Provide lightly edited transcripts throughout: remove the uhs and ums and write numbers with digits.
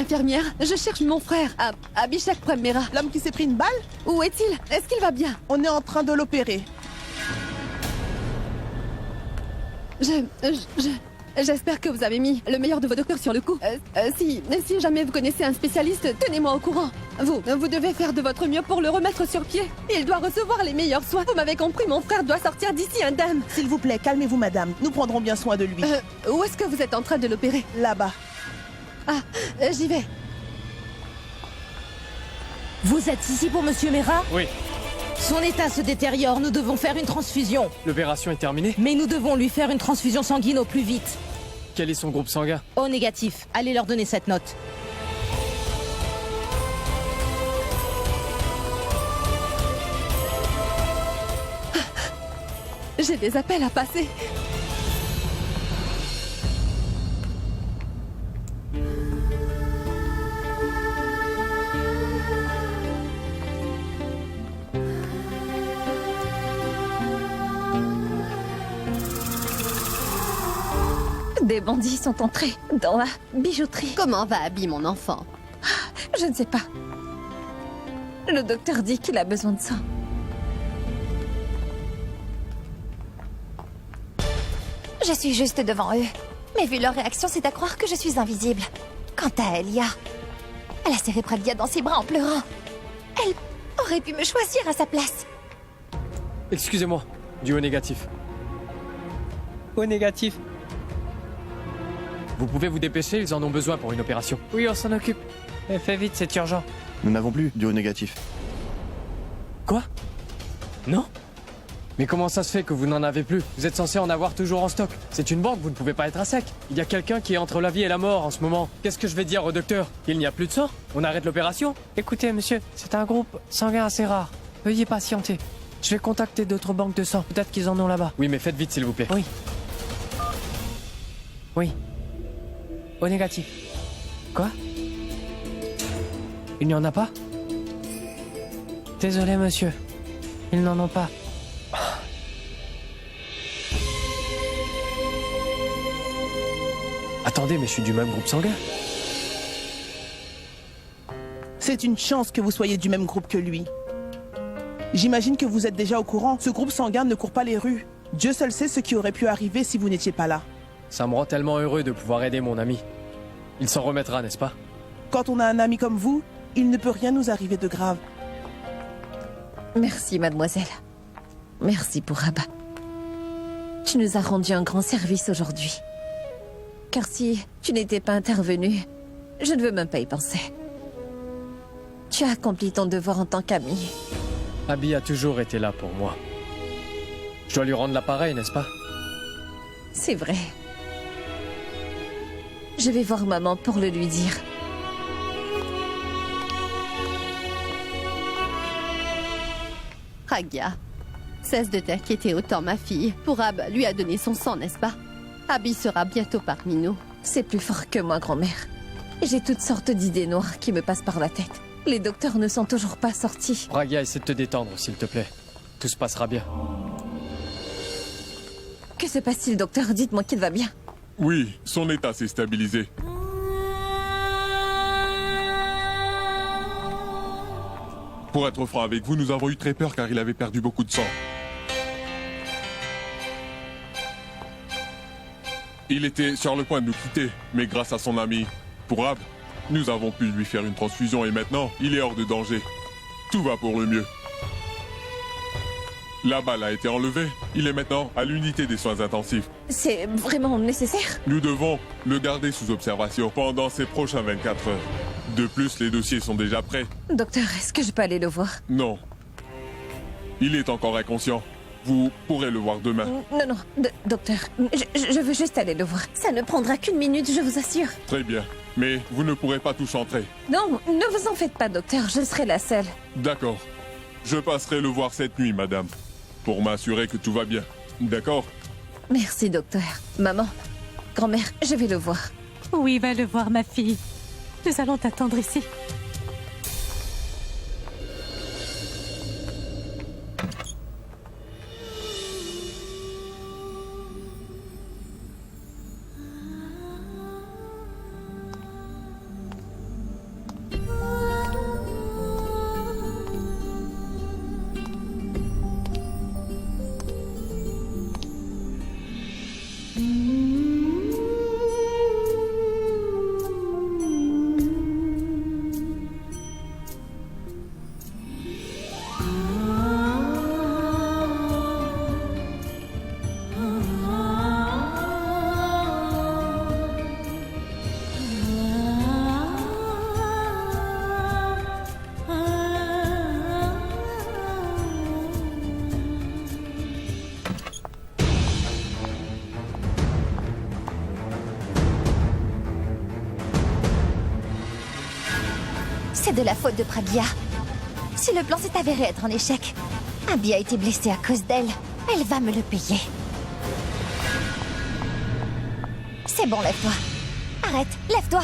Infirmière, je cherche mon frère, Abhishek Premera. L'homme qui s'est pris une balle? Où est-il? Est-ce qu'il va bien? On est en train de l'opérer. J'espère que vous avez mis le meilleur de vos docteurs sur le coup. Si jamais vous connaissez un spécialiste, tenez-moi au courant. Vous devez faire de votre mieux pour le remettre sur pied. Il doit recevoir les meilleurs soins. Vous m'avez compris, mon frère doit sortir d'ici indemne. S'il vous plaît, calmez-vous, madame. Nous prendrons bien soin de lui. Où est-ce que vous êtes en train de l'opérer? Là-bas. J'y vais. Vous êtes ici pour Monsieur Mera? Oui. Son état se détériore, nous devons faire une transfusion. L'opération est terminée? Mais nous devons lui faire une transfusion sanguine au plus vite. Quel est son groupe sanguin? O négatif. Allez leur donner cette note. J'ai des appels à passer. Des bandits sont entrés dans la bijouterie. Comment va Abby, mon enfant? Je ne sais pas. Le docteur dit qu'il a besoin de sang. Je suis juste devant eux. Mais vu leur réaction, c'est à croire que je suis invisible. Quant à Elia, elle a serré Pragya dans ses bras en pleurant. Elle aurait pu me choisir à sa place. Excusez-moi, du O négatif. O négatif. Vous pouvez vous dépêcher, ils en ont besoin pour une opération. Oui, on s'en occupe. Fais vite, c'est urgent. Nous n'avons plus du O négatif. Quoi? Non? Mais comment ça se fait que vous n'en avez plus? Vous êtes censé en avoir toujours en stock. C'est une banque, vous ne pouvez pas être à sec. Il y a quelqu'un qui est entre la vie et la mort en ce moment. Qu'est-ce que je vais dire au docteur? Il n'y a plus de sang? On arrête l'opération? Écoutez, monsieur, c'est un groupe sanguin assez rare. Veuillez patienter. Je vais contacter d'autres banques de sang. Peut-être qu'ils en ont là-bas. Oui, mais faites vite, s'il vous plaît. Oui. Oui. O négatif. Quoi? Il n'y en a pas? Désolé, monsieur. Ils n'en ont pas. Attendez, mais je suis du même groupe sanguin. C'est une chance que vous soyez du même groupe que lui. J'imagine que vous êtes déjà au courant. Ce groupe sanguin ne court pas les rues. Dieu seul sait ce qui aurait pu arriver si vous n'étiez pas là. Ça me rend tellement heureux de pouvoir aider mon ami. Il s'en remettra, n'est-ce pas? Quand on a un ami comme vous, il ne peut rien nous arriver de grave. Merci, mademoiselle. Merci pour Abba. Tu nous as rendu un grand service aujourd'hui. Car si tu n'étais pas intervenu, je ne veux même pas y penser. Tu as accompli ton devoir en tant qu'ami. Abby a toujours été là pour moi. Je dois lui rendre l'appareil, n'est-ce pas? C'est vrai. Je vais voir maman pour le lui dire. Pragya, cesse de t'inquiéter autant, ma fille. Pourab lui a donné son sang, n'est-ce pas? Abby sera bientôt parmi nous. C'est plus fort que moi, grand-mère. J'ai toutes sortes d'idées noires qui me passent par la tête. Les docteurs ne sont toujours pas sortis. Pragya, essaie de te détendre, s'il te plaît. Tout se passera bien. Que se passe-t-il, docteur? Dites-moi qu'il va bien. Oui, son état s'est stabilisé. Pour être franc avec vous, nous avons eu très peur car il avait perdu beaucoup de sang. Il était sur le point de nous quitter, mais grâce à son ami Pourab, nous avons pu lui faire une transfusion et maintenant, il est hors de danger. Tout va pour le mieux. La balle a été enlevée. Il est maintenant à l'unité des soins intensifs. C'est vraiment nécessaire? Nous devons le garder sous observation pendant ces prochains 24 heures. De plus, les dossiers sont déjà prêts. Docteur, est-ce que je peux aller le voir? Non. Il est encore inconscient. Vous pourrez le voir demain. Non, docteur. Je veux juste aller le voir. Ça ne prendra qu'une minute, je vous assure. Très bien. Mais vous ne pourrez pas tous entrer. Non, ne vous en faites pas, docteur. Je serai la seule. D'accord. Je passerai le voir cette nuit, madame. Pour m'assurer que tout va bien. D'accord? Merci, docteur. Maman, grand-mère, je vais le voir. Oui, va le voir, ma fille. Nous allons t'attendre ici. C'est de la faute de Prabia. Si le plan s'est avéré être un échec, Abby a été blessée à cause d'elle. Elle va me le payer. C'est bon, lève-toi. Arrête, lève-toi.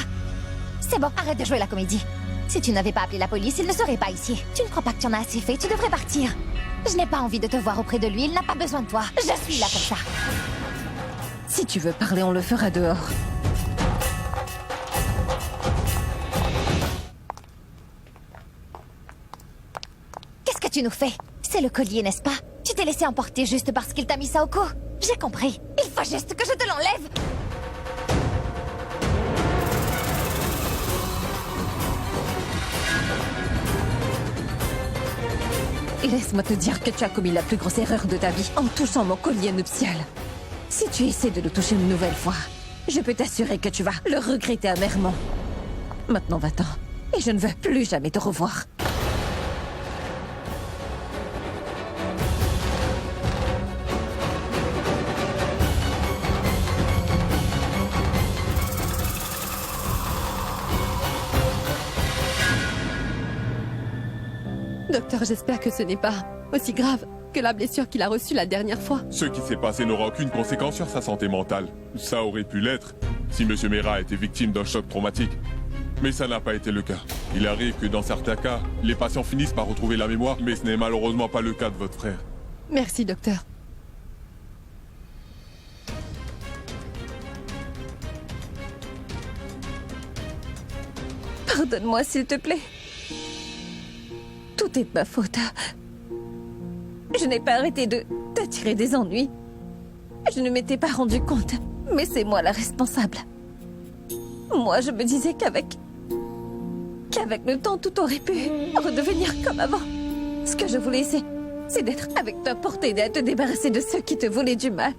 C'est bon, arrête de jouer la comédie. Si tu n'avais pas appelé la police, il ne serait pas ici. Tu ne crois pas que tu en as assez fait, tu devrais partir. Je n'ai pas envie de te voir auprès de lui, il n'a pas besoin de toi. Je suis là pour ça. Si tu veux parler, on le fera dehors. Qu'est-ce que tu nous fais? C'est le collier, n'est-ce pas? Tu t'es laissé emporter juste parce qu'il t'a mis ça au cou? J'ai compris. Il faut juste que je te l'enlève. Laisse-moi te dire que tu as commis la plus grosse erreur de ta vie en touchant mon collier nuptial. Si tu essaies de le toucher une nouvelle fois, je peux t'assurer que tu vas le regretter amèrement. Maintenant, va-t'en. Et je ne veux plus jamais te revoir. Docteur, j'espère que ce n'est pas aussi grave que la blessure qu'il a reçue la dernière fois. Ce qui s'est passé n'aura aucune conséquence sur sa santé mentale. Ça aurait pu l'être si M. Mera a été victime d'un choc traumatique. Mais ça n'a pas été le cas. Il arrive que dans certains cas, les patients finissent par retrouver la mémoire, mais ce n'est malheureusement pas le cas de votre frère. Merci, docteur. Pardonne-moi, s'il te plaît. Tout est de ma faute. Je n'ai pas arrêté de t'attirer des ennuis. Je ne m'étais pas rendu compte, mais c'est moi la responsable. Moi, je me disais qu'avec le temps, tout aurait pu redevenir comme avant. Ce que je voulais, c'est d'être avec toi pour t'aider à te débarrasser de ceux qui te voulaient du mal.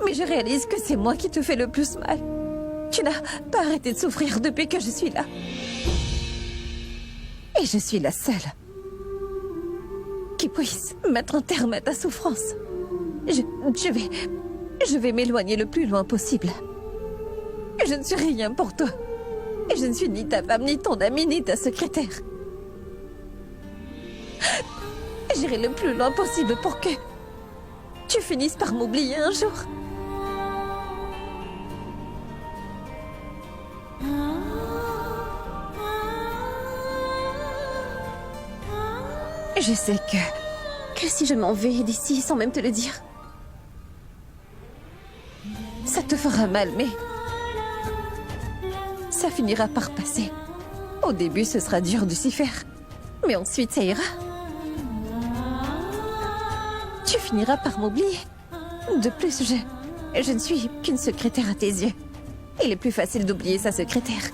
Mais je réalise que c'est moi qui te fais le plus mal. Tu n'as pas arrêté de souffrir depuis que je suis là. Et je suis la seule qui puisse mettre un terme à ta souffrance. Je vais m'éloigner le plus loin possible. Je ne suis rien pour toi. Et je ne suis ni ta femme, ni ton amie, ni ta secrétaire. J'irai le plus loin possible pour que tu finisses par m'oublier un jour. Je sais que si je m'en vais d'ici sans même te le dire, ça te fera mal, mais ça finira par passer. Au début, ce sera dur de s'y faire, mais ensuite, ça ira. Tu finiras par m'oublier. De plus, je ne suis qu'une secrétaire à tes yeux. Il est plus facile d'oublier sa secrétaire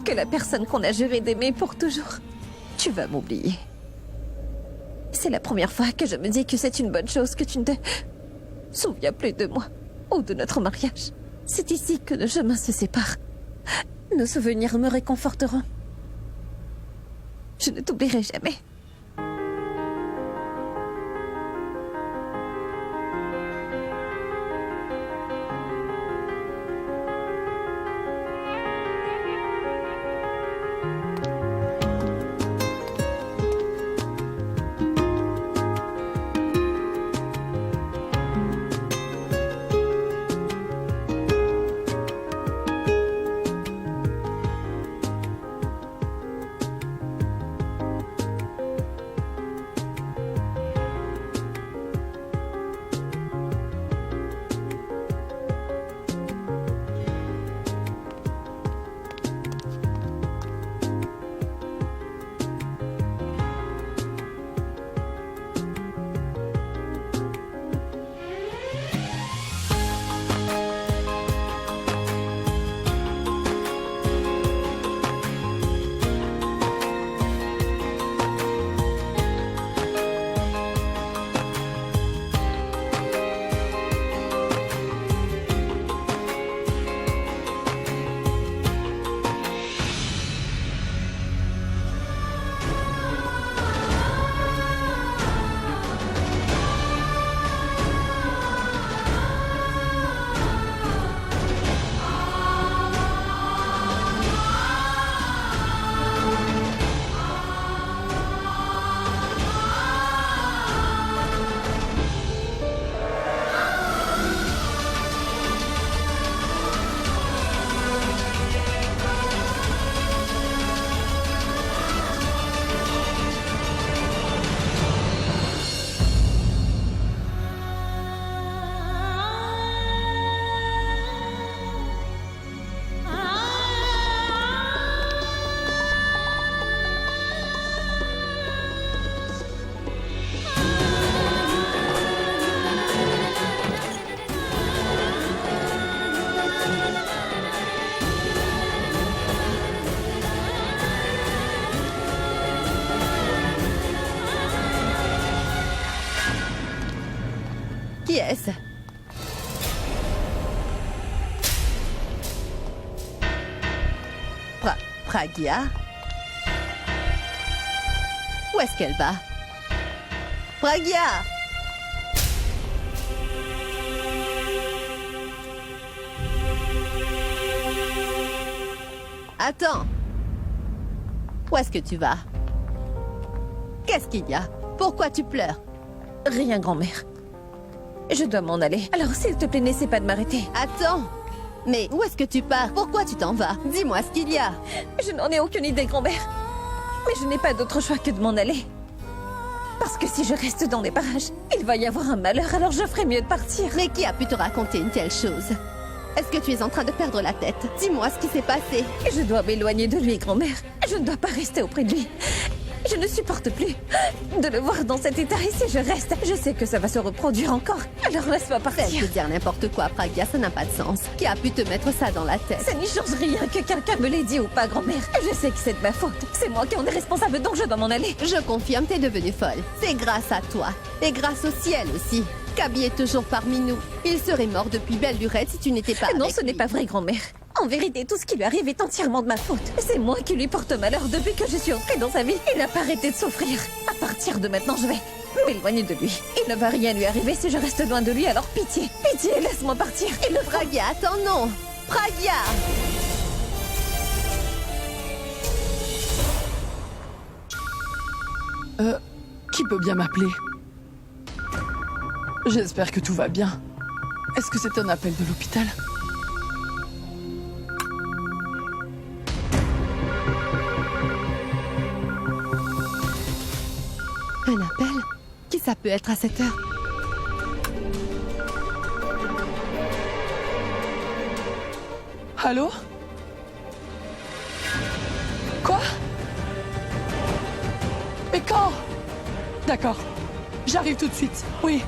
que la personne qu'on a juré d'aimer pour toujours. Tu vas m'oublier. C'est la première fois que je me dis que c'est une bonne chose que tu ne te souviens plus de moi ou de notre mariage. C'est ici que nos chemins se séparent. Nos souvenirs me réconforteront. Je ne t'oublierai jamais. Qui est-ce? Pragya? Où est-ce qu'elle va? Pragya! Attends! Où est-ce que tu vas? Qu'est-ce qu'il y a? Pourquoi tu pleures? Rien, grand-mère. Je dois m'en aller. Alors, s'il te plaît, n'essaie pas de m'arrêter. Attends! Mais où est-ce que tu pars? Pourquoi tu t'en vas? Dis-moi ce qu'il y a. Je n'en ai aucune idée, grand-mère. Mais je n'ai pas d'autre choix que de m'en aller. Parce que si je reste dans les parages, il va y avoir un malheur, alors je ferais mieux de partir. Mais qui a pu te raconter une telle chose? Est-ce que tu es en train de perdre la tête? Dis-moi ce qui s'est passé. Je dois m'éloigner de lui, grand-mère. Je ne dois pas rester auprès de lui. Je ne supporte plus de le voir dans cet état. Et si je reste, je sais que ça va se reproduire encore. Alors laisse-moi Cesse partir. de dire n'importe quoi, Pragya, ça n'a pas de sens. Qui a pu te mettre ça dans la tête? Ça n'y change rien que quelqu'un me l'ait dit ou pas, grand-mère. Je sais que c'est de ma faute. C'est moi qui en est responsable, donc je dois m'en aller. Je confirme, t'es devenue folle. C'est grâce à toi. Et grâce au ciel aussi. Kaby est toujours parmi nous. Il serait mort depuis belle lurette si tu n'étais pas Non, avec ce n'est lui. pas vrai, grand-mère. En vérité, tout ce qui lui arrive est entièrement de ma faute. C'est moi qui lui porte malheur depuis que je suis entrée dans sa vie. Il n'a pas arrêté de souffrir. À partir de maintenant, je vais m'éloigner de lui. Il ne va rien lui arriver si je reste loin de lui, alors pitié, pitié, laisse-moi partir. Il le fera. Pragya, attends, non! Pragya! Qui peut bien m'appeler? J'espère que tout va bien. Est-ce que c'est un appel de l'hôpital? Un appel? Qui ça peut être à cette heure? Allô? Quoi? Mais quand? D'accord. J'arrive tout de suite. Oui.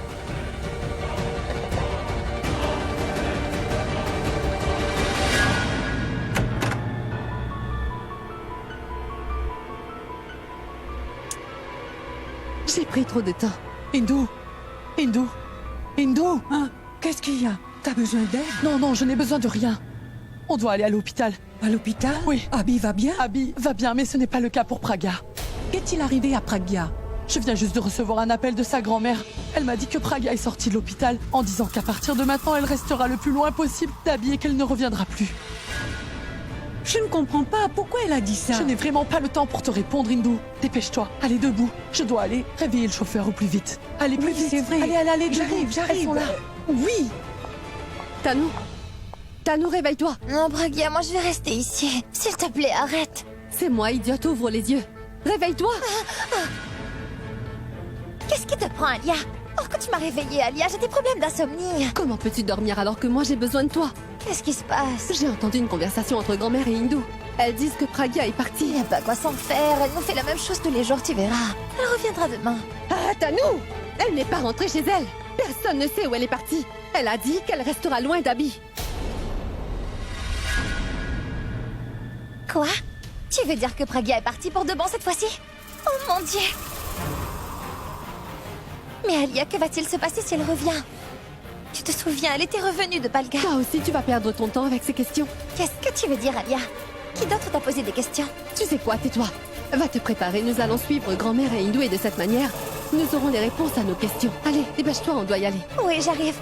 J'ai pris trop de temps. Hindou. Hindou. Hindou. Hein? Qu'est-ce qu'il y a? T'as besoin d'aide? Non, non, je n'ai besoin de rien. On doit aller à l'hôpital. À l'hôpital? Oui. Abby va bien? Abby va bien, mais ce n'est pas le cas pour Pragya. Qu'est-il arrivé à Pragya? Je viens juste de recevoir un appel de sa grand-mère. Elle m'a dit que Pragya est sortie de l'hôpital en disant qu'à partir de maintenant, elle restera le plus loin possible d'Abby et qu'elle ne reviendra plus. Je ne comprends pas. Pourquoi elle a dit ça? Je n'ai vraiment pas le temps pour te répondre, Hindou. Dépêche-toi. Allez, debout. Je dois aller réveiller le chauffeur au plus vite. Allez, plus Oui, vite. c'est vrai. Allez, allez, allez, debout. J'arrive. Elles sont là. Oui. Tanou! Tanou, réveille-toi! Non, Pragya, moi je vais rester ici. S'il te plaît, arrête. C'est moi, idiote, ouvre les yeux. Réveille-toi! Qu'est-ce qui te prend, Alia? Oh, quand tu m'as réveillée, Alia, j'ai des problèmes d'insomnie. Comment peux-tu dormir alors que moi j'ai besoin de toi? Qu'est-ce qui se passe? J'ai entendu une conversation entre grand-mère et Hindou. Elles disent que Pragya est Il partie. n'y a pas quoi s'en faire. Elle nous fait la même chose tous les jours, tu verras. Elle reviendra demain. Ah, Tanou! Elle n'est pas rentrée chez elle. Personne ne sait où elle est partie. Elle a dit qu'elle restera loin d'Abby. Quoi? Tu veux dire que Pragya est partie pour de bon cette fois-ci? Oh mon Dieu! Mais Alia, que va-t-il se passer si elle revient? Tu te souviens, elle était revenue de Balga. Toi aussi, tu vas perdre ton temps avec ces questions. Qu'est-ce que tu veux dire, Alia? Qui d'autre t'a posé des questions? Tu sais quoi, tais-toi. Va te préparer, nous allons suivre grand-mère et Hindou et de cette manière, nous aurons les réponses à nos questions. Allez, dépêche-toi, on doit y aller. Oui, j'arrive.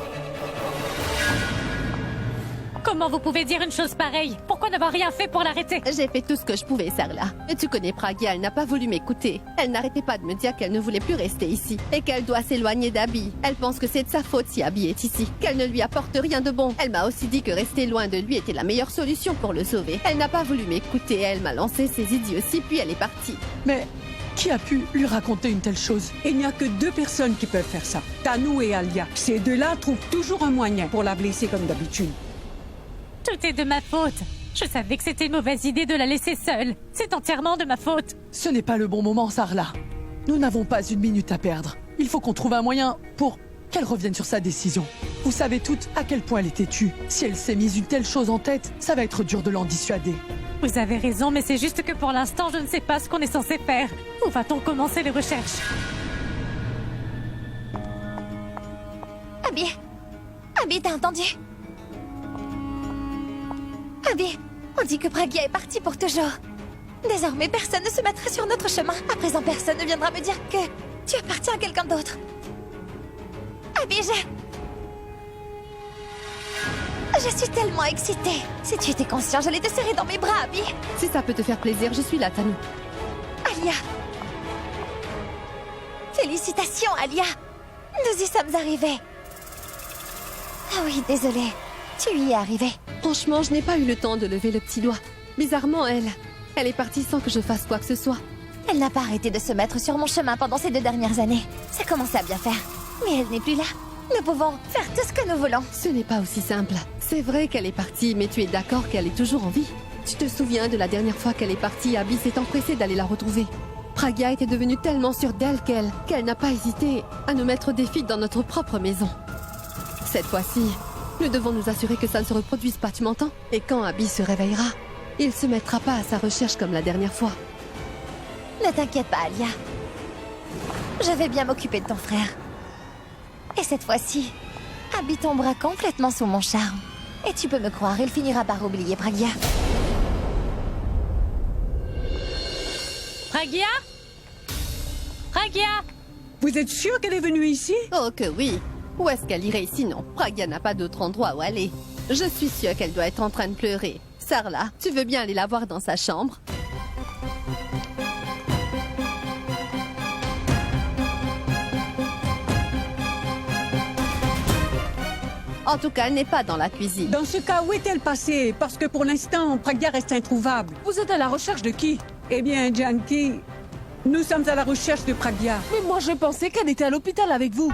Comment vous pouvez dire une chose pareille? Pourquoi n'avoir rien fait pour l'arrêter? J'ai fait tout ce que je pouvais, Sarla. Et tu connais Pragya, elle n'a pas voulu m'écouter. Elle n'arrêtait pas de me dire qu'elle ne voulait plus rester ici et qu'elle doit s'éloigner d'Abby. Elle pense que c'est de sa faute si Abby est ici, qu'elle ne lui apporte rien de bon. Elle m'a aussi dit que rester loin de lui était la meilleure solution pour le sauver. Elle n'a pas voulu m'écouter, elle m'a lancé ses idioties, puis elle est partie. Mais qui a pu lui raconter une telle chose? Il n'y a que deux personnes qui peuvent faire ça. Tanou et Alia. Ces deux-là trouvent toujours un moyen pour la blesser comme d'habitude. Tout est de ma faute. Je savais que c'était une mauvaise idée de la laisser seule. C'est entièrement de ma faute. Ce n'est pas le bon moment, Sarla. Nous n'avons pas une minute à perdre. Il faut qu'on trouve un moyen pour qu'elle revienne sur sa décision. Vous savez toutes à quel point elle est têtue. Si elle s'est mise une telle chose en tête, ça va être dur de l'en dissuader. Vous avez raison, mais c'est juste que pour l'instant, je ne sais pas ce qu'on est censé faire. Où va-t-on commencer les recherches? Abby. Abby, t'as entendu? Abby, on dit que Pragya est partie pour toujours. Désormais, personne ne se mettra sur notre chemin. À présent, personne ne viendra me dire que tu appartiens à quelqu'un d'autre. Abby, je suis tellement excitée. Si tu étais conscient, j'allais te serrer dans mes bras, Abby. Si ça peut te faire plaisir, je suis là, Tanou. Alia. Félicitations, Alia. Nous y sommes arrivés. Ah oui, désolée. Tu y es arrivée. Franchement, je n'ai pas eu le temps de lever le petit doigt. Bizarrement, elle est partie sans que je fasse quoi que ce soit. Elle n'a pas arrêté de se mettre sur mon chemin pendant ces 2 dernières années. Ça commençait à bien faire. Mais elle n'est plus là. Nous pouvons faire tout ce que nous voulons. Ce n'est pas aussi simple. C'est vrai qu'elle est partie, mais tu es d'accord qu'elle est toujours en vie. Tu te souviens de la dernière fois qu'elle est partie, Abby s'est empressée d'aller la retrouver. Pragya était devenue tellement sûre d'elle qu'elle n'a pas hésité à nous mettre au défi dans notre propre maison. Cette fois-ci, nous devons nous assurer que ça ne se reproduise pas, tu m'entends? Et quand Abby se réveillera, il se mettra pas à sa recherche comme la dernière fois. Ne t'inquiète pas, Alia. Je vais bien m'occuper de ton frère. Et cette fois-ci, Abby tombera complètement sous mon charme. Et tu peux me croire, il finira par oublier Pragya. Pragya? Pragya? Vous êtes sûr qu'elle est venue ici? Oh que oui. Où est-ce qu'elle irait sinon? Pragya n'a pas d'autre endroit où aller. Je suis sûre qu'elle doit être en train de pleurer. Sarla, tu veux bien aller la voir dans sa chambre? En tout cas, elle n'est pas dans la cuisine. Dans ce cas, où est-elle passée? Parce que pour l'instant, Pragya reste introuvable. Vous êtes à la recherche de qui? Eh bien, Janki, nous sommes à la recherche de Pragya. Mais moi, je pensais qu'elle était à l'hôpital avec vous.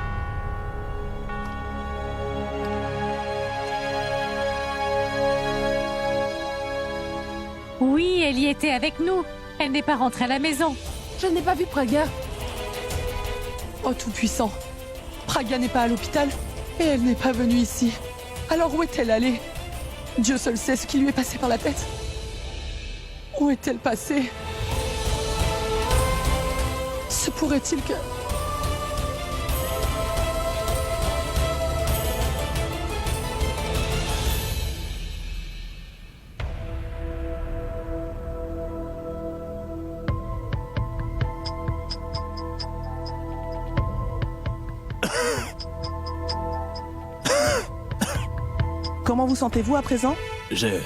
Oui, elle y était avec nous. Elle n'est pas rentrée à la maison. Je n'ai pas vu Pragya. Oh, Tout-Puissant. Pragya n'est pas à l'hôpital et elle n'est pas venue ici. Alors où est-elle allée? Dieu seul sait ce qui lui est passé par la tête. Où est-elle passée? Se pourrait-il que... Comment vous sentez-vous à présent? J'ai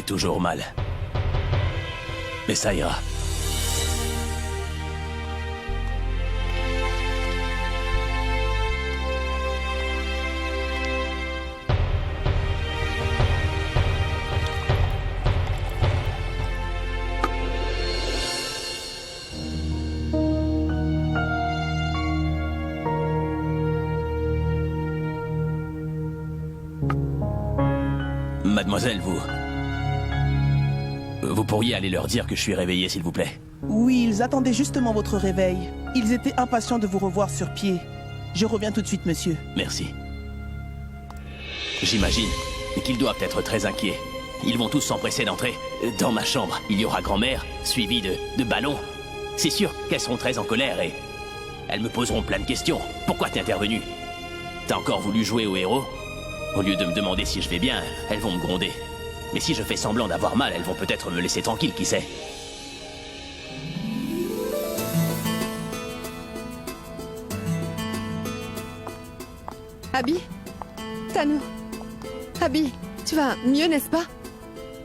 toujours mal. Mais ça ira. Mademoiselle, vous pourriez aller leur dire que je suis réveillé, s'il vous plaît. Oui, ils attendaient justement votre réveil. Ils étaient impatients de vous revoir sur pied. Je reviens tout de suite, monsieur. Merci. J'imagine qu'ils doivent être très inquiets. Ils vont tous s'empresser d'entrer. Dans ma chambre, il y aura grand-mère, suivie de ballons. C'est sûr qu'elles seront très en colère et... elles me poseront plein de questions. Pourquoi t'es intervenu? T'as encore voulu jouer au héros? Au lieu de me demander si je vais bien, elles vont me gronder. Mais si je fais semblant d'avoir mal, elles vont peut-être me laisser tranquille, qui sait? Abby? Tanou? Abby, tu vas mieux, n'est-ce pas?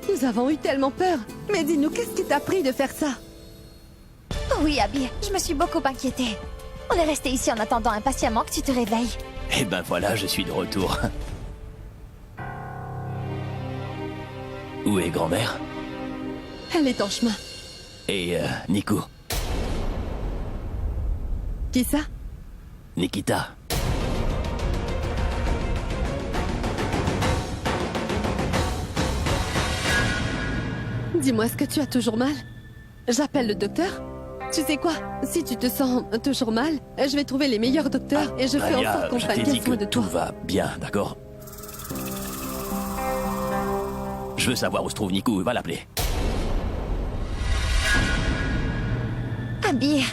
Nous avons eu tellement peur. Mais dis-nous, qu'est-ce qui t'a pris de faire ça? Oh oui, Abby, je me suis beaucoup inquiétée. On est resté ici en attendant impatiemment que tu te réveilles. Eh ben voilà, je suis de retour. Où est grand-mère? Elle est en chemin. Et Nico? Qui ça? Nikita. Dis-moi, est-ce que tu as toujours mal? J'appelle le docteur? Tu sais quoi? Si tu te sens toujours mal, je vais trouver les meilleurs docteurs et je fais en sorte qu'on prenne bien soin de toi. Tout va bien, d'accord? Je veux savoir où se trouve Nico, va l'appeler. Abby,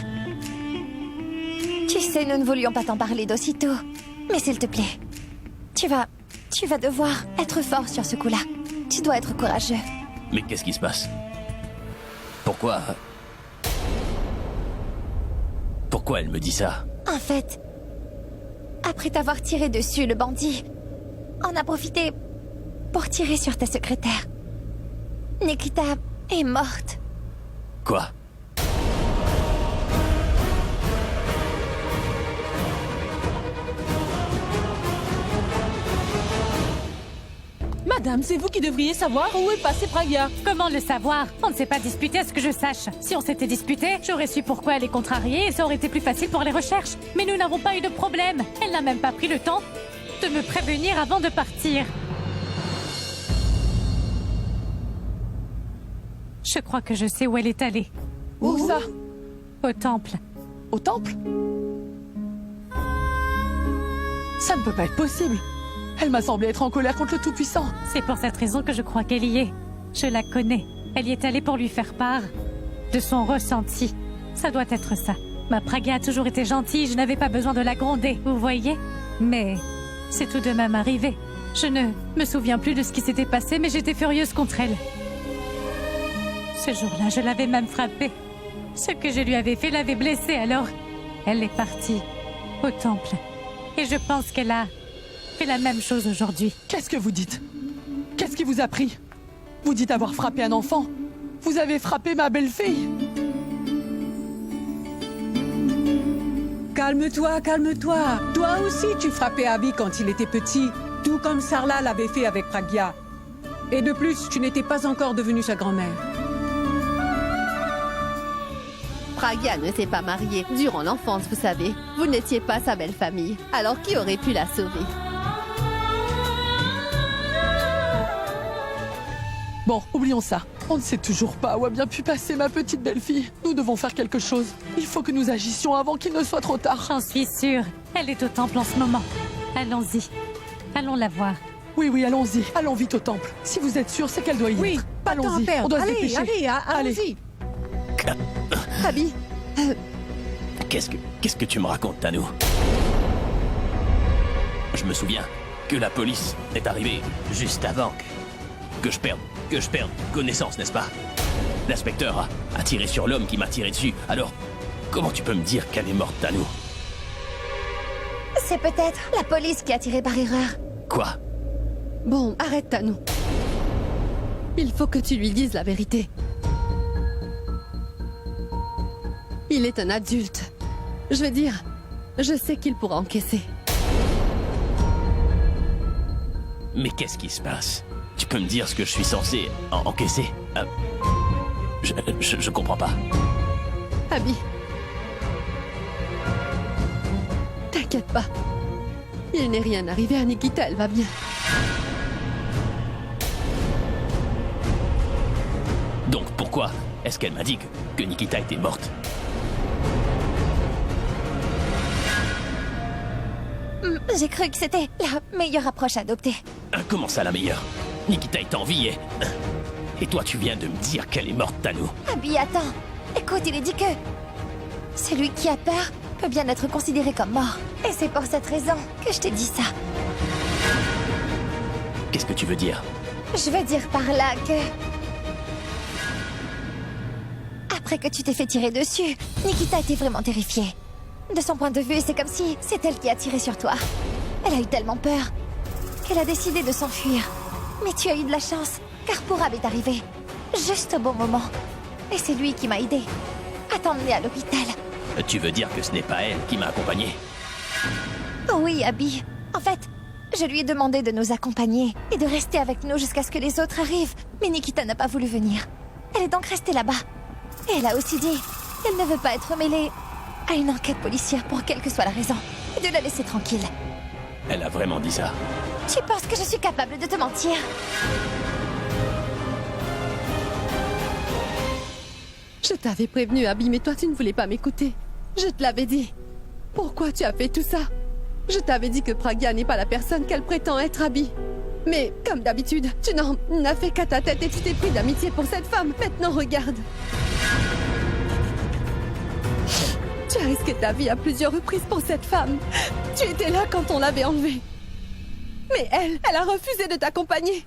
tu sais, nous ne voulions pas t'en parler d'aussitôt. Mais s'il te plaît, tu vas devoir être fort sur ce coup-là. Tu dois être courageux. Mais qu'est-ce qui se passe? Pourquoi elle me dit ça? En fait, après t'avoir tiré dessus, le bandit en a profité pour tirer sur ta secrétaire. Nikita est morte. Quoi? Madame, c'est vous qui devriez savoir où est passée Pragya. Comment le savoir? On ne s'est pas disputé à ce que je sache. Si on s'était disputé, j'aurais su pourquoi elle est contrariée et ça aurait été plus facile pour les recherches. Mais nous n'avons pas eu de problème. Elle n'a même pas pris le temps de me prévenir avant de partir. Je crois que je sais où elle est allée. Où ça? Au temple. Au temple? Ça ne peut pas être possible. Elle m'a semblé être en colère contre le Tout-Puissant. C'est pour cette raison que je crois qu'elle y est. Je la connais. Elle y est allée pour lui faire part de son ressenti. Ça doit être ça. Ma Pragya a toujours été gentille, je n'avais pas besoin de la gronder, vous voyez? Mais c'est tout de même arrivé. Je ne me souviens plus de ce qui s'était passé, mais j'étais furieuse contre elle. Ce jour-là, je l'avais même frappée. Ce que je lui avais fait l'avait blessée, alors elle est partie au temple. Et je pense qu'elle a fait la même chose aujourd'hui. Qu'est-ce que vous dites? Qu'est-ce qui vous a pris? Vous dites avoir frappé un enfant? Vous avez frappé ma belle-fille? Calme-toi, calme-toi. Toi aussi, tu frappais Abby quand il était petit, tout comme Sarla l'avait fait avec Pragya. Et de plus, tu n'étais pas encore devenue sa grand-mère. Pragya ne s'est pas mariée durant l'enfance, vous savez. Vous n'étiez pas sa belle famille. Alors qui aurait pu la sauver? Bon, oublions ça. On ne sait toujours pas où a bien pu passer ma petite belle-fille. Nous devons faire quelque chose. Il faut que nous agissions avant qu'il ne soit trop tard. J'en suis sûre. Elle est au temple en ce moment. Allons-y. Allons la voir. Oui, allons-y. Allons vite au temple. Si vous êtes sûr, c'est qu'elle doit y Oui, être. pas de temps à Allons-y, perdre. on doit se Allez, dépêcher. allez. Abby, Qu'est-ce que tu me racontes, Tanou? Je me souviens que la police est arrivée juste avant que je perde connaissance, n'est-ce pas? L'inspecteur a tiré sur l'homme qui m'a tiré dessus. Alors, comment tu peux me dire qu'elle est morte, Tanou? C'est peut-être la police qui a tiré par erreur. Quoi? bon, arrête, Tanou. Il faut que tu lui dises la vérité. Il est un adulte. Je veux dire, je sais qu'il pourra encaisser. Mais qu'est-ce qui se passe? Tu peux me dire ce que je suis censé encaisser? Je comprends pas. Abby. T'inquiète pas. Il n'est rien arrivé à Nikita, elle va bien. Donc pourquoi est-ce qu'elle m'a dit que Nikita était morte? J'ai cru que c'était la meilleure approche à adopter. Comment ça, la meilleure? Nikita est en vie et toi, tu viens de me dire qu'elle est morte, Tanou. Abby, attends. Écoute, il est dit que celui qui a peur peut bien être considéré comme mort. Et c'est pour cette raison que je t'ai dit ça. Qu'est-ce que tu veux dire? Je veux dire par là que... Après que tu t'es fait tirer dessus, Nikita était vraiment terrifiée. De son point de vue, c'est comme si c'est elle qui a tiré sur toi. Elle a eu tellement peur qu'elle a décidé de s'enfuir. Mais tu as eu de la chance, car Purab est arrivé juste au bon moment. Et c'est lui qui m'a aidé à t'emmener à l'hôpital. Tu veux dire que ce n'est pas elle qui m'a accompagné? Oui, Abby. En fait, je lui ai demandé de nous accompagner et de rester avec nous jusqu'à ce que les autres arrivent. Mais Nikita n'a pas voulu venir. Elle est donc restée là-bas. Et elle a aussi dit qu'elle ne veut pas être mêlée à une enquête policière pour quelle que soit la raison. Et de la laisser tranquille. Elle a vraiment dit ça? Tu penses que je suis capable de te mentir? Je t'avais prévenu, Abby, mais toi, tu ne voulais pas m'écouter. Je te l'avais dit. Pourquoi tu as fait tout ça? Je t'avais dit que Pragya n'est pas la personne qu'elle prétend être, Abby. Mais, comme d'habitude, tu n'en as fait qu'à ta tête et tu t'es pris d'amitié pour cette femme. Maintenant, regarde. Tu as risqué ta vie à plusieurs reprises pour cette femme. Tu étais là quand on l'avait enlevée. Mais elle a refusé de t'accompagner.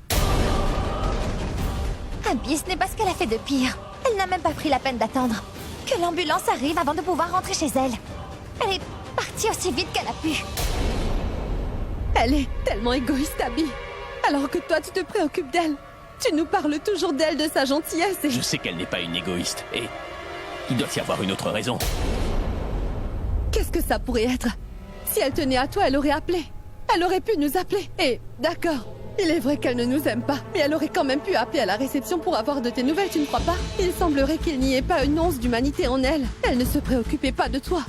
Abby, ce n'est pas ce qu'elle a fait de pire. Elle n'a même pas pris la peine d'attendre que l'ambulance arrive avant de pouvoir rentrer chez elle. Elle est partie aussi vite qu'elle a pu. Elle est tellement égoïste, Abby. Alors que toi, tu te préoccupes d'elle. Tu nous parles toujours d'elle, de sa gentillesse et... Je sais qu'elle n'est pas une égoïste, et il doit y avoir une autre raison. Qu'est-ce que ça pourrait être? Si elle tenait à toi, elle aurait appelé. Elle aurait pu nous appeler. Et, d'accord, il est vrai qu'elle ne nous aime pas, mais elle aurait quand même pu appeler à la réception pour avoir de tes nouvelles, tu ne crois pas? Il semblerait qu'il n'y ait pas une once d'humanité en elle. Elle ne se préoccupait pas de toi.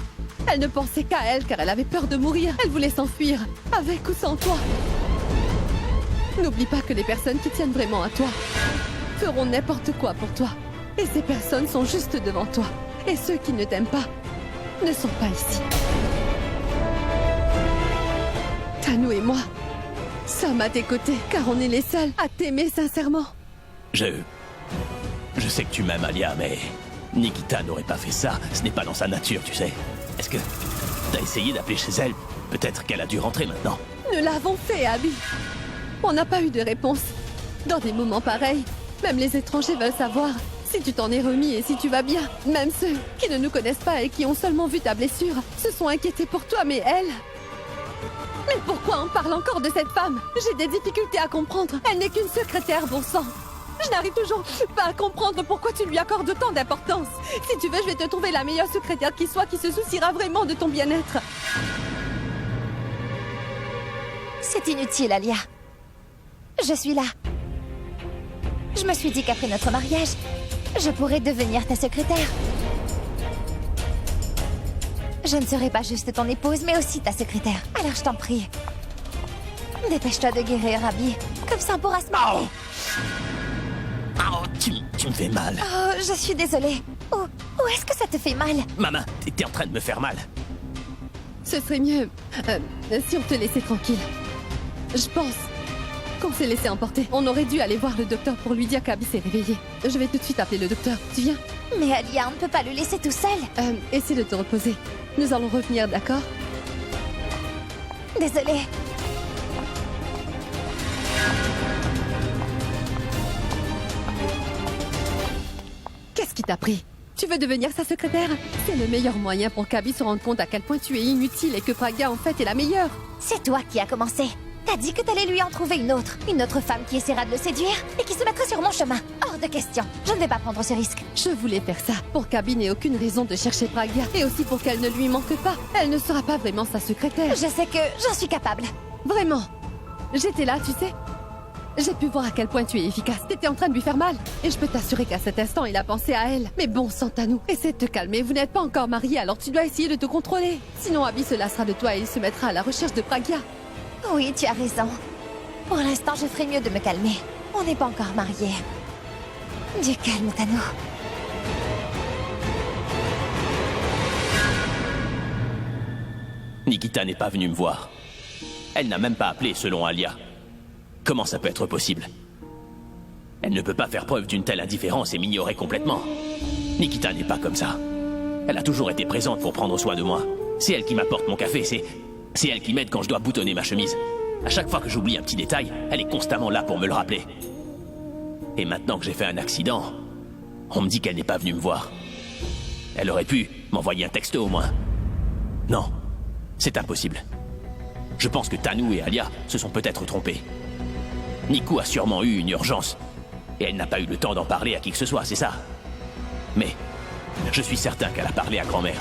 Elle ne pensait qu'à elle car elle avait peur de mourir. Elle voulait s'enfuir, avec ou sans toi. N'oublie pas que les personnes qui tiennent vraiment à toi feront n'importe quoi pour toi. Et ces personnes sont juste devant toi. Et ceux qui ne t'aiment pas ne sont pas ici. Tanou et moi sommes à tes côtés, car on est les seuls à t'aimer sincèrement. Je sais que tu m'aimes, Alia, mais Nikita n'aurait pas fait ça. Ce n'est pas dans sa nature, tu sais. Est-ce que t'as essayé d'appeler chez elle? Peut-être qu'elle a dû rentrer maintenant. Nous l'avons fait, Abby. On n'a pas eu de réponse. Dans des moments pareils, même les étrangers veulent savoir si tu t'en es remis et si tu vas bien. Même ceux qui ne nous connaissent pas et qui ont seulement vu ta blessure se sont inquiétés pour toi, mais elle... Mais pourquoi on parle encore de cette femme? J'ai des difficultés à comprendre. Elle n'est qu'une secrétaire, bon sang. Je n'arrive toujours pas à comprendre pourquoi tu lui accordes autant d'importance. Si tu veux, je vais te trouver la meilleure secrétaire qui soit, qui se souciera vraiment de ton bien-être. C'est inutile, Alia. Je suis là. Je me suis dit qu'après notre mariage, je pourrais devenir ta secrétaire. Je ne serai pas juste ton épouse, mais aussi ta secrétaire. Alors je t'en prie. Dépêche-toi de guérir, Abby. Comme ça, on pourra se marier. Oh, tu me fais mal. Oh, je suis désolée. Où est-ce que ça te fait mal? Ma main, t'es en train de me faire mal. Ce serait mieux si on te laissait tranquille. Je pense qu'on s'est laissé emporter. On aurait dû aller voir le docteur pour lui dire qu'Abby s'est réveillée. Je vais tout de suite appeler le docteur. Tu viens? Mais Alia, on ne peut pas le laisser tout seul. Essaie de te reposer. Nous allons revenir, d'accord? Désolée. Qu'est-ce qui t'a pris? Tu veux devenir sa secrétaire? C'est le meilleur moyen pour qu'Abby se rende compte à quel point tu es inutile et que Pragya, en fait, est la meilleure. C'est toi qui as commencé. T'as dit que t'allais lui en trouver une autre femme qui essaiera de le séduire et qui se mettra sur mon chemin. Hors de question. Je ne vais pas prendre ce risque. Je voulais faire ça pour qu'Abby n'ait aucune raison de chercher Pragya et aussi pour qu'elle ne lui manque pas. Elle ne sera pas vraiment sa secrétaire. Je sais que j'en suis capable. Vraiment. J'étais là, tu sais. J'ai pu voir à quel point tu es efficace. T'étais en train de lui faire mal. Et je peux t'assurer qu'à cet instant, il a pensé à elle. Mais bon sang, Tanou, essaie de te calmer. Vous n'êtes pas encore mariés, alors tu dois essayer de te contrôler. Sinon, Abby se lassera de toi et il se mettra à la recherche de Pragya. Oui, tu as raison. Pour l'instant, je ferai mieux de me calmer. On n'est pas encore mariés. Du calme, Tanou. Nikita n'est pas venue me voir. Elle n'a même pas appelé selon Alia. Comment ça peut être possible? Elle ne peut pas faire preuve d'une telle indifférence et m'ignorer complètement. Nikita n'est pas comme ça. Elle a toujours été présente pour prendre soin de moi. C'est elle qui m'apporte mon café, c'est elle qui m'aide quand je dois boutonner ma chemise. À chaque fois que j'oublie un petit détail, elle est constamment là pour me le rappeler. Et maintenant que j'ai fait un accident, on me dit qu'elle n'est pas venue me voir. Elle aurait pu m'envoyer un texto au moins. Non, c'est impossible. Je pense que Tanou et Alia se sont peut-être trompés. Nikou a sûrement eu une urgence. Et elle n'a pas eu le temps d'en parler à qui que ce soit, c'est ça. Mais je suis certain qu'elle a parlé à grand-mère.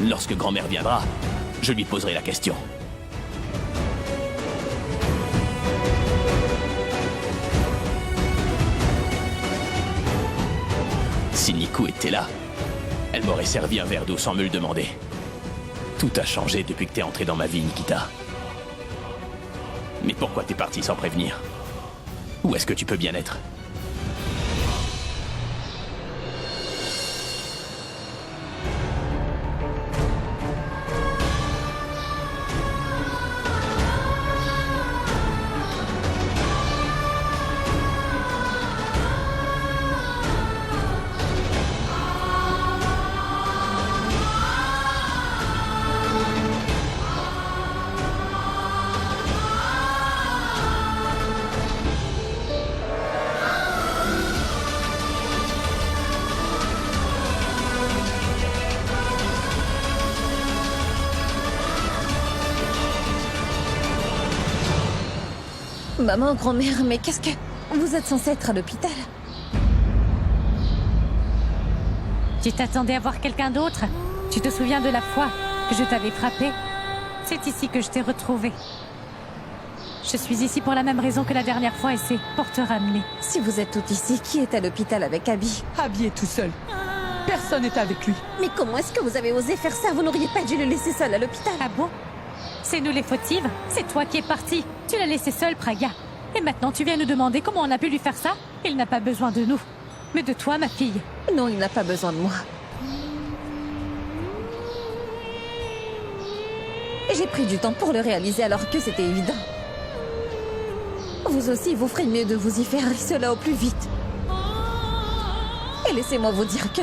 Lorsque grand-mère viendra, je lui poserai la question. Si Nikou était là, elle m'aurait servi un verre d'eau sans me le demander. Tout a changé depuis que t'es entré dans ma vie, Nikita. Mais pourquoi t'es parti sans prévenir? Où est-ce que tu peux bien être? Maman, grand-mère, mais qu'est-ce que... Vous êtes censée être à l'hôpital. Tu t'attendais à voir quelqu'un d'autre? Tu te souviens de la fois que je t'avais frappé? C'est ici que je t'ai retrouvé. Je suis ici pour la même raison que la dernière fois et c'est pour te ramener. Si vous êtes toutes ici, qui est à l'hôpital avec Abby? Abby est tout seul. Personne n'est avec lui. Mais comment est-ce que vous avez osé faire ça? Vous n'auriez pas dû le laisser seul à l'hôpital. Ah bon? C'est nous les fautives? C'est toi qui es partie. Tu l'as laissé seul, Praga. Et maintenant tu viens nous demander comment on a pu lui faire ça? Il n'a pas besoin de nous. Mais de toi, ma fille. Non, il n'a pas besoin de moi. J'ai pris du temps pour le réaliser alors que c'était évident. Vous aussi, vous ferez mieux de vous y faire et cela au plus vite. Et laissez-moi vous dire que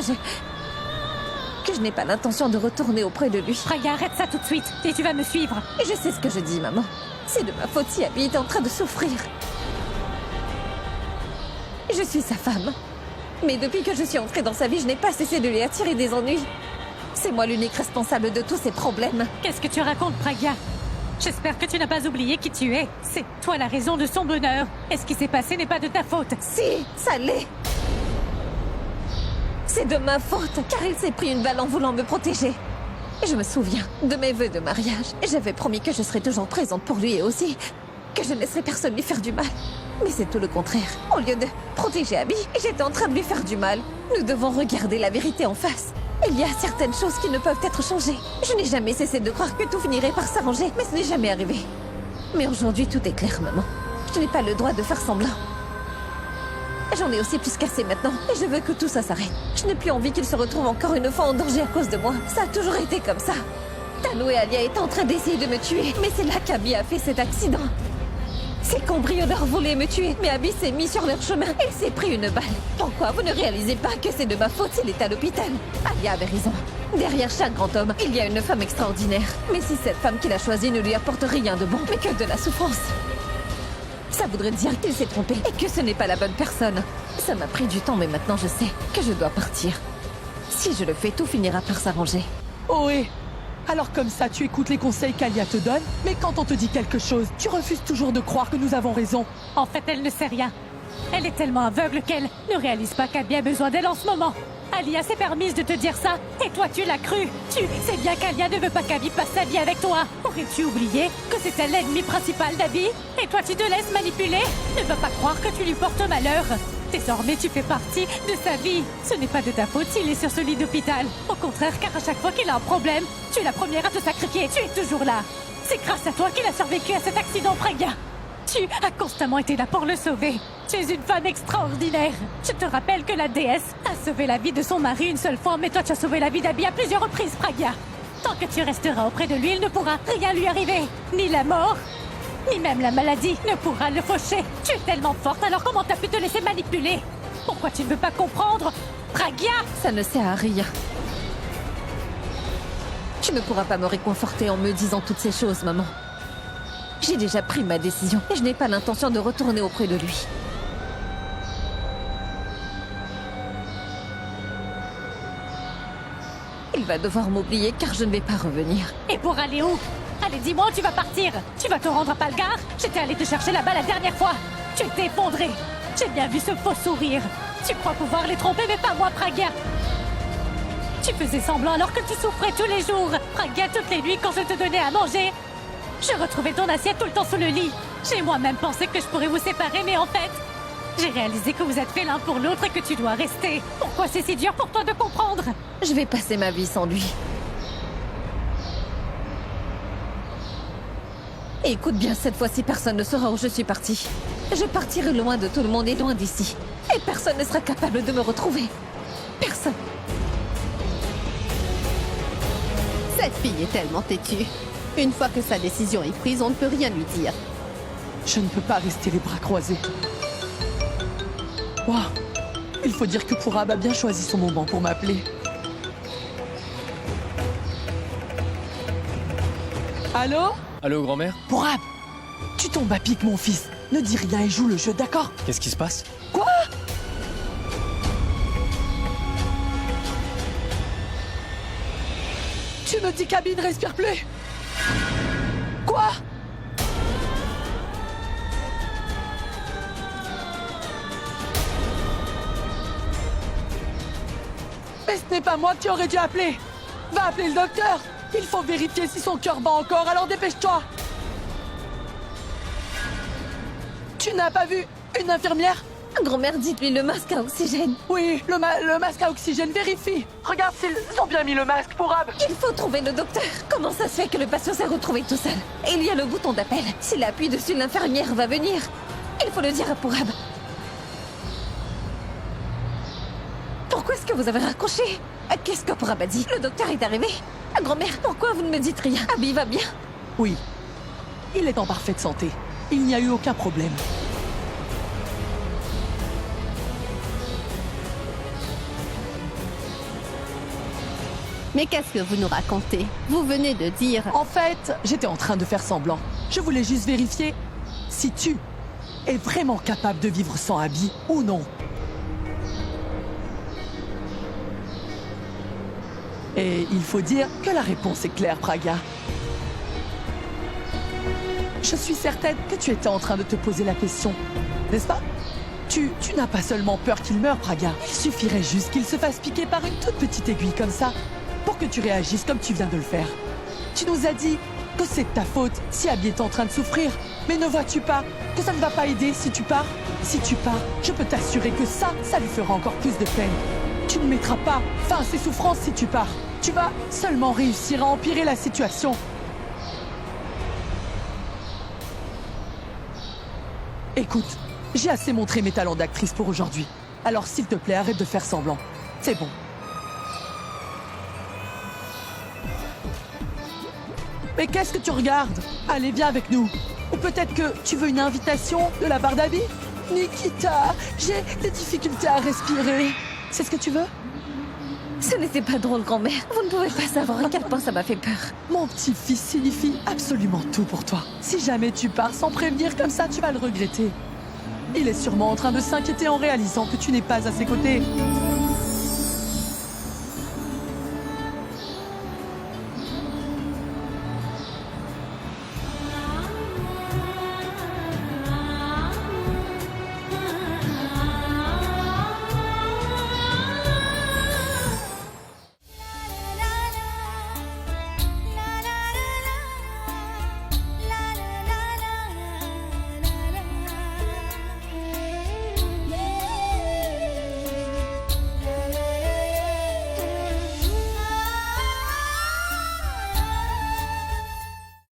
je n'ai pas l'intention de retourner auprès de lui. Praga, arrête ça tout de suite et tu vas me suivre. Et je sais ce que je dis, maman. C'est de ma faute si Abby est en train de souffrir. Je suis sa femme. Mais depuis que je suis entrée dans sa vie, je n'ai pas cessé de lui attirer des ennuis. C'est moi l'unique responsable de tous ces problèmes. Qu'est-ce que tu racontes, Praga? J'espère que tu n'as pas oublié qui tu es. C'est toi la raison de son bonheur. Et ce qui s'est passé n'est pas de ta faute. Si, ça l'est. C'est de ma faute, car il s'est pris une balle en voulant me protéger. Et je me souviens de mes vœux de mariage. J'avais promis que je serais toujours présente pour lui et aussi que je ne laisserais personne lui faire du mal. Mais c'est tout le contraire. Au lieu de protéger Abby, j'étais en train de lui faire du mal. Nous devons regarder la vérité en face. Il y a certaines choses qui ne peuvent être changées. Je n'ai jamais cessé de croire que tout finirait par s'arranger, mais ce n'est jamais arrivé. Mais aujourd'hui, tout est clair, maman. Je n'ai pas le droit de faire semblant. J'en ai aussi plus qu'assez maintenant, et je veux que tout ça s'arrête. Je n'ai plus envie qu'il se retrouve encore une fois en danger à cause de moi. Ça a toujours été comme ça. Tano et Alia étaient en train d'essayer de me tuer, mais c'est là qu'Abby a fait cet accident. Ces cambrioleurs voulaient me tuer, mais Abby s'est mis sur leur chemin et s'est pris une balle. Pourquoi vous ne réalisez pas que c'est de ma faute s'il est à l'hôpital? Alia avait raison. Derrière chaque grand homme, il y a une femme extraordinaire. Mais si cette femme qu'il a choisie ne lui apporte rien de bon, mais que de la souffrance, ça voudrait dire qu'il s'est trompé et que ce n'est pas la bonne personne. Ça m'a pris du temps, mais maintenant je sais que je dois partir. Si je le fais, tout finira par s'arranger. Ohé! Alors comme ça, tu écoutes les conseils qu'Alia te donne, mais quand on te dit quelque chose, tu refuses toujours de croire que nous avons raison. En fait, elle ne sait rien. Elle est tellement aveugle qu'elle ne réalise pas qu'Abby a besoin d'elle en ce moment. Alia s'est permise de te dire ça, et toi tu l'as cru. Tu sais bien qu'Alia ne veut pas qu'Abby passe sa vie avec toi. Aurais-tu oublié que c'était l'ennemi principal d'Abby? Et toi tu te laisses manipuler? Ne veux pas croire que tu lui portes malheur. Désormais, tu fais partie de sa vie. Ce n'est pas de ta faute s'il est sur ce lit d'hôpital. Au contraire, car à chaque fois qu'il a un problème, tu es la première à te sacrifier. Tu es toujours là. C'est grâce à toi qu'il a survécu à cet accident, Praga. Tu as constamment été là pour le sauver. Tu es une femme extraordinaire. Je te rappelle que la déesse a sauvé la vie de son mari une seule fois, mais toi tu as sauvé la vie d'Abby à plusieurs reprises, Praga. Tant que tu resteras auprès de lui, il ne pourra rien lui arriver. Ni la mort, ni même la maladie ne pourra le faucher. Tu es tellement forte, alors comment t'as pu te laisser manipuler? Pourquoi tu ne veux pas comprendre, Praga? Ça ne sert à rien. Tu ne pourras pas me réconforter en me disant toutes ces choses, maman. J'ai déjà pris ma décision et je n'ai pas l'intention de retourner auprès de lui. Il va devoir m'oublier car je ne vais pas revenir. Et pour aller où? Allez, dis-moi où tu vas partir. Tu vas te rendre à Palgar? J'étais allée te chercher là-bas la dernière fois. Tu étais effondrée. J'ai bien vu ce faux sourire. Tu crois pouvoir les tromper, mais pas moi, Praga. Tu faisais semblant alors que tu souffrais tous les jours. Praga, toutes les nuits quand je te donnais à manger. Je retrouvais ton assiette tout le temps sous le lit. J'ai moi-même pensé que je pourrais vous séparer, mais en fait, j'ai réalisé que vous êtes faits l'un pour l'autre et que tu dois rester. Pourquoi c'est si dur pour toi de comprendre? Je vais passer ma vie sans lui. Et écoute bien, cette fois-ci, personne ne saura où je suis partie. Je partirai loin de tout le monde et loin d'ici. Et personne ne sera capable de me retrouver. Personne. Cette fille est tellement têtue. Une fois que sa décision est prise, on ne peut rien lui dire. Je ne peux pas rester les bras croisés. Waouh! Il faut dire que Pourab a bien choisi son moment pour m'appeler. Allô? Allô, grand-mère? Pourab! Tu tombes à pic, mon fils. Ne dis rien et joue le jeu, d'accord? Qu'est-ce qui se passe? Quoi? Tu me dis qu'Abby ne respire plus? Quoi? ce n'est pas moi que tu aurais dû appeler. Va appeler le docteur. Il faut vérifier si son cœur bat encore, alors dépêche-toi. Tu n'as pas vu une infirmière? Grand-mère, dites-lui le masque à oxygène. Oui, le masque à oxygène, vérifie. Regarde s'ils ont bien mis le masque pour Ab. Il faut trouver le docteur. Comment ça se fait que le patient s'est retrouvé tout seul? Il y a le bouton d'appel. S'il appuie dessus, l'infirmière va venir. Il faut le dire à Pourab. Pourquoi est-ce que vous avez raccroché? Qu'est-ce que Pourab a dit? Le docteur est arrivé. Grand-mère, pourquoi vous ne me dites rien? Abby va bien? Oui, il est en parfaite santé. Il n'y a eu aucun problème. Mais qu'est-ce que vous nous racontez? Vous venez de dire... En fait, j'étais en train de faire semblant. Je voulais juste vérifier si tu es vraiment capable de vivre sans Abby ou non. Et il faut dire que la réponse est claire, Praga. Je suis certaine que tu étais en train de te poser la question, n'est-ce pas? Tu n'as pas seulement peur qu'il meure, Praga. Il suffirait juste qu'il se fasse piquer par une toute petite aiguille comme ça, pour que tu réagisses comme tu viens de le faire. Tu nous as dit que c'est de ta faute si Abby est en train de souffrir. Mais ne vois-tu pas que ça ne va pas aider si tu pars? Si tu pars, je peux t'assurer que ça lui fera encore plus de peine. Tu ne mettras pas fin à ses souffrances si tu pars. Tu vas seulement réussir à empirer la situation. Écoute, j'ai assez montré mes talents d'actrice pour aujourd'hui. Alors s'il te plaît, arrête de faire semblant. C'est bon. Mais qu'est-ce que tu regardes? Allez, viens avec nous. Ou peut-être que tu veux une invitation de la part d'Abby? Nikita, j'ai des difficultés à respirer. C'est ce que tu veux? Ce n'était pas drôle, grand-mère. Vous ne pouvez pas savoir à quel point ça m'a fait peur. Mon petit-fils signifie absolument tout pour toi. Si jamais tu pars sans prévenir comme ça, tu vas le regretter. Il est sûrement en train de s'inquiéter en réalisant que tu n'es pas à ses côtés.